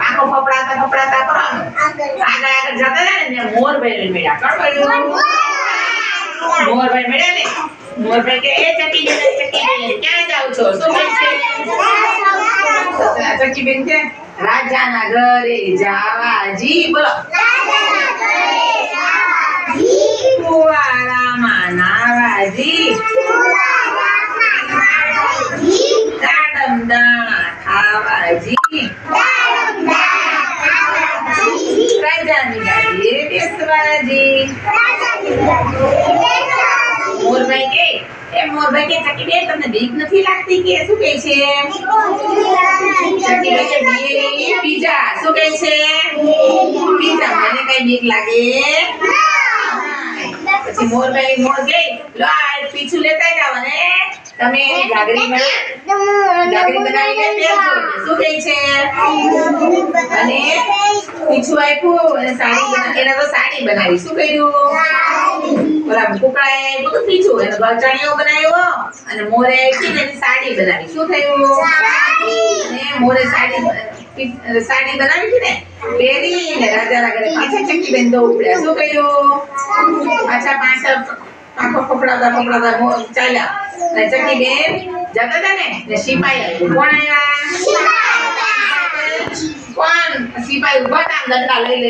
આંખો ફફડાતા કરવાનું આગળ જતા જાય ને મોરભાઈ મેળા કોણ બોલ્યું મોરભાઈ મેળા ને મોરભાઈ કે એ ચકીબેન ક્યાં જાવ છો શું કહે છે ચકીબેન કે રાજાના ઘરે જાવાજી બોલો કુવારામાં નાવાજી દાડમ દાણા ખાવાજી રાજાની ગાડીએ બેસવાજી મોરભાઈ કે ચકીબેન તમને બીક નથી લાગતી કે શું કહે છે ચકીબેન કે બીજા શું કહે છે બીજા મને કઈ બીક લાગે પછી મોરભાઈ મોર ગઈ લો આ પીછું લેતા જાવ ને તમે ઘાઘરી બનાવીને પહેરજો શું કહે છે અને પીછું આપ્યું અને સાડી એના તો સાડી બનાવી શું કર્યું ઓલા કુકડાએ બધું પીછું એને ગળચાણીઓ બનાવ્યો અને મોરે એની સાડી બનાવી શું થયું અને મોરે સાડી બનાવી હતી ને પહેરીને રાજાના ઘરે પાછા ચકીબેન દો ઉપડ્યા શું કર્યું પાછા આંખો ફફડાતા ચાલ્યા અને ચકીબેન જતા હતા ને સિપાઈ આવ્યું કોણ આવ્યા સિપાઈ ઉભા હતા દંડા લઈ